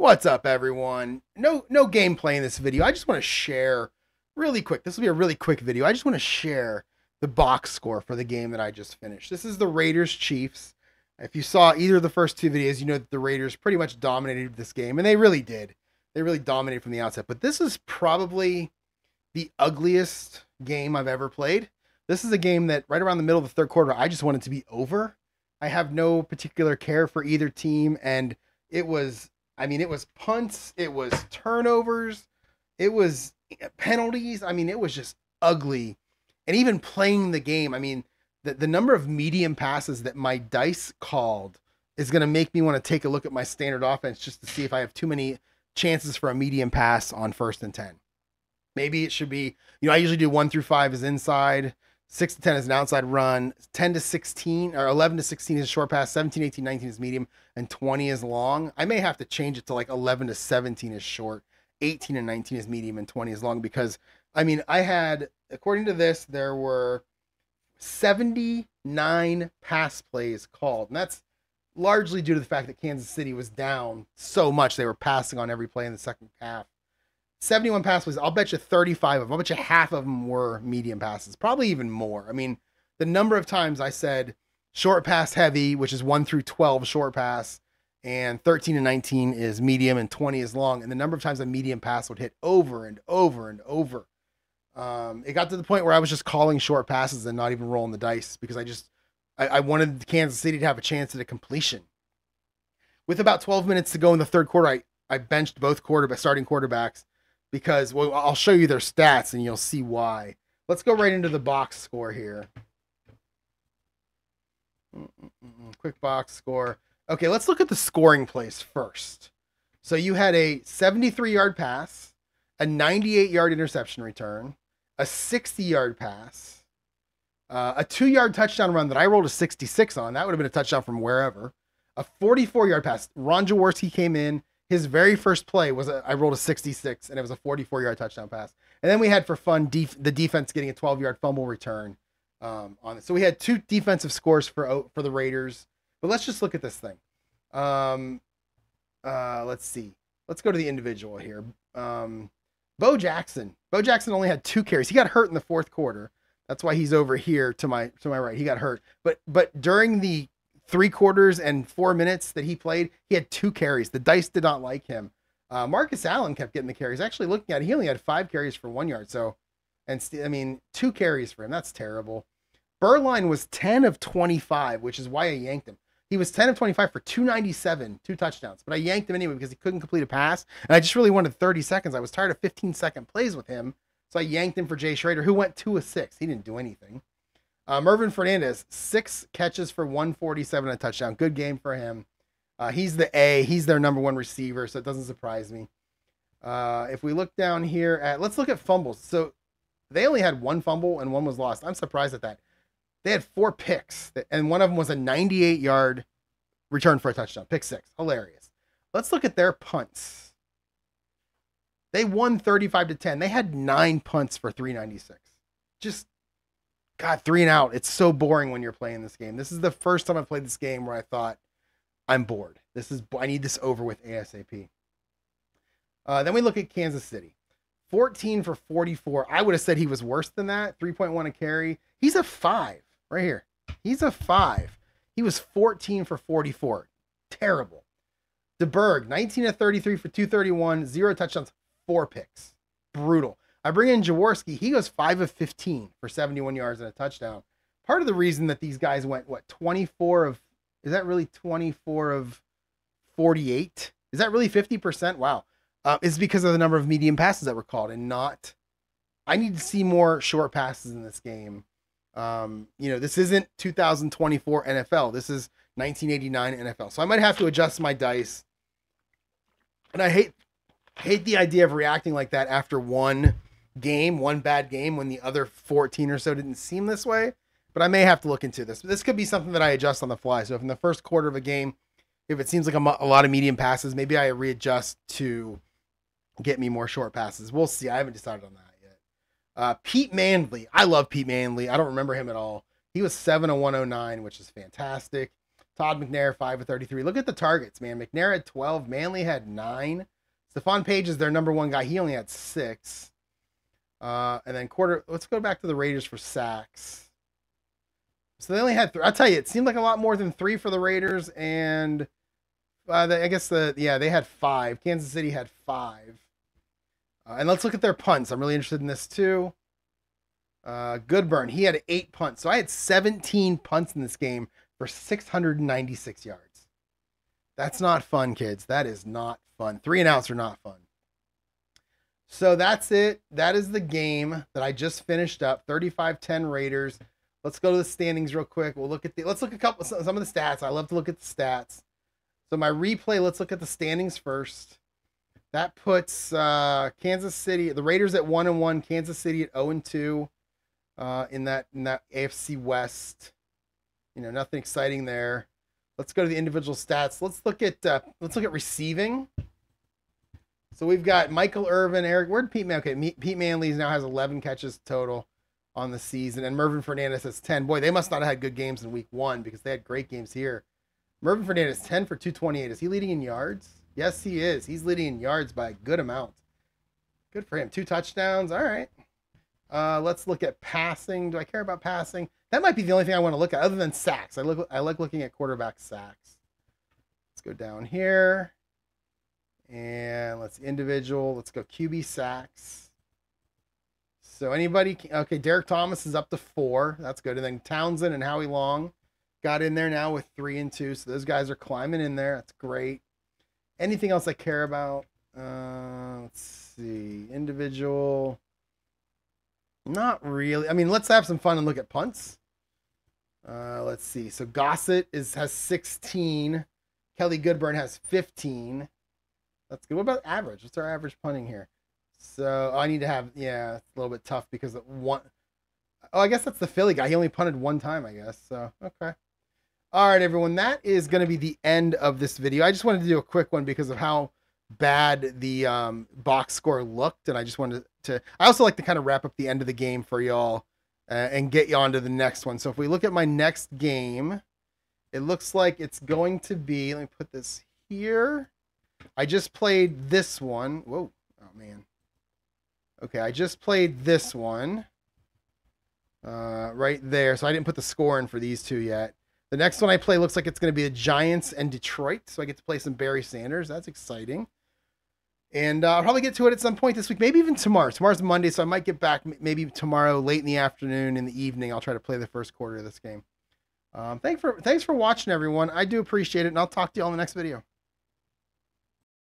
What's up, everyone? No gameplay in this video. I just want to share really quick. This will be a really quick video. I just want to share the box score for the game that I just finished. This is the Raiders Chiefs. If you saw either of the first two videos, you know that the Raiders pretty much dominated this game, and they really did. They really dominated from the outset. But this is probably the ugliest game I've ever played. This is a game that right around the middle of the third quarter, I just wanted to be over. I have no particular care for either team, and it was punts, it was turnovers, it was penalties. It was just ugly. And even playing the game, the number of medium passes that my dice called is going to make me want to take a look at my standard offense just to see if I have too many chances for a medium pass on 1st and 10. Maybe it should be, I usually do 1 through 5 is inside, 6 to 10 is an outside run, 10 to 16 or 11 to 16 is short pass, 17, 18, 19 is medium, and 20 is long. I may have to change it to like 11 to 17 is short, 18 and 19 is medium, and 20 is long because I had, according to this, there were 79 pass plays called. And that's largely due to the fact that Kansas City was down so much. They were passing on every play in the second half. 71 pass plays, I'll bet you 35 of them. I'll bet you half of them were medium passes, probably even more. The number of times I said short pass heavy, which is 1 through 12 short pass, and 13 and 19 is medium, and 20 is long. And the number of times a medium pass would hit over and over and over. It got to the point where I was just calling short passes and not even rolling the dice because I wanted Kansas City to have a chance at a completion. With about 12 minutes to go in the third quarter, I benched both starting quarterbacks because, well, I'll show you their stats and you'll see why. Let's go right into the box score here. Quick box score. Okay, let's look at the scoring plays first. So you had a 73-yard pass, a 98-yard interception return, a 60-yard pass, a 2-yard touchdown run that I rolled a 66 on. That would have been a touchdown from wherever. A 44-yard pass. Ron Jaworski came in. His very first play was I rolled a 66, and it was a 44-yard touchdown pass. And then we had, for fun, the defense getting a 12-yard fumble return on it. So we had 2 defensive scores for the Raiders. But let's just look at this thing. Let's see. Let's go to the individual here. Bo Jackson. Bo Jackson only had 2 carries. He got hurt in the fourth quarter. That's why he's over here to my right. He got hurt. But during the 3 quarters and 4 minutes that he played, he had 2 carries. The dice did not like him. Marcus Allen kept getting the carries. Actually, looking at it, he only had 5 carries for 1 yard. So, 2 carries for him. That's terrible. Burline was 10 of 25, which is why I yanked him. He was 10 of 25 for 297, 2 touchdowns. But I yanked him anyway because he couldn't complete a pass. And I just really wanted 30 seconds. I was tired of 15-second plays with him. So I yanked him for Jay Schrader, who went 2 of 6. He didn't do anything. Mervin Fernandez, 6 catches for 147 and a touchdown. Good game for him. He's the A. He's their number 1 receiver, so it doesn't surprise me. If we look down here let's look at fumbles. So they only had 1 fumble and 1 was lost. I'm surprised at that. They had 4 picks, and one of them was a 98-yard return for a touchdown. Pick 6. Hilarious. Let's look at their punts. They won 35-10. They had 9 punts for 396. Just, God, 3 and out. It's so boring when you're playing this game. This is the first time I've played this game where I thought, I'm bored. I need this over with ASAP. Then we look at Kansas City. 14 for 44. I would have said he was worse than that. 3.1 a carry. He's a 5 right here. He's a 5. He was 14 for 44. Terrible. DeBerg, 19 of 33 for 231, 0 touchdowns, 4 picks. Brutal. I bring in Jaworski. He goes 5 of 15 for 71 yards and a touchdown. Part of the reason that these guys went, is that really 24 of 48? Is that really 50%? Wow. Is because of the number of medium passes that were called and not, I need to see more short passes in this game. This isn't 2024 NFL. This is 1989 NFL. So I might have to adjust my dice. And I hate the idea of reacting like that after one bad game when the other 14 or so didn't seem this way. But I may have to look into this. This could be something that I adjust on the fly. So if in the first quarter of a game, if it seems like a lot of medium passes, maybe I readjust to get me more short passes. We'll see. I haven't decided on that yet. Pete Manley. I love Pete Manley. I don't remember him at all. He was 7 of 109, which is fantastic. Todd McNair, 5 of 33. Look at the targets, man. McNair had 12. Manley had 9. Stephon Page is their number 1 guy. He only had 6. And then let's go back to the Raiders for sacks. So they only had 3. I'll tell you, it seemed like a lot more than 3 for the Raiders. And I guess they had 5. Kansas City had 5. And let's look at their punts. I'm really interested in this too. Goodburn, he had 8 punts. So I had 17 punts in this game for 696 yards. That's not fun, kids. That is not fun. 3 and outs are not fun. So that's it. That is the game that I just finished up. 35-10 Raiders. Let's go to the standings real quick. Let's look at some of the stats. I love to look at the stats. So my replay, let's look at the standings first. That puts Kansas City, the Raiders at 1-1, Kansas City at 0-2 in that AFC West. You know, nothing exciting there. Let's go to the individual stats. Let's look at receiving. So we've got Michael Irvin, where'd Pete Manley? Okay, Pete Manley now has 11 catches total on the season, and Mervin Fernandez has 10. Boy, they must not have had good games in week 1 because they had great games here. Mervin Fernandez, 10 for 228. Is he leading in yards? Yes, he is. He's leading in yards by a good amount. Good for him. 2 touchdowns. All right. Let's look at passing. Do I care about passing? That might be the only thing I want to look at other than sacks. I like looking at quarterback sacks. Let's go down here. And let's individual. Let's go QB sacks. So anybody, okay, Derek Thomas is up to 4. That's good. And then Townsend and Howie Long got in there now with 3 and 2. So those guys are climbing in there. That's great. Anything else I care about? Let's see. Individual. Not really. I mean, let's have some fun and look at punts. Let's see. So Gossett has 16. Kelly Goodburn has 15. That's good. What about average? What's our average punting here? So I need to have, yeah, it's a little bit tough because I guess that's the Philly guy. He only punted 1 time, I guess. So, okay. All right, everyone. That is going to be the end of this video. I just wanted to do a quick one because of how bad the box score looked. And I just wanted to, I also like to kind of wrap up the end of the game for y'all and get you on to the next one. So if we look at my next game, it looks like it's going to be, let me put this here. I just played this one. Whoa. Oh, man. Okay, I just played this one right there. So I didn't put the score in for these 2 yet. The next one I play looks like it's going to be the Giants and Detroit. So I get to play some Barry Sanders. That's exciting. And I'll probably get to it at some point this week, maybe even tomorrow. Tomorrow's Monday, so I might get back maybe tomorrow late in the afternoon, in the evening. I'll try to play the first quarter of this game. Thanks for watching, everyone. I do appreciate it, and I'll talk to you all in the next video.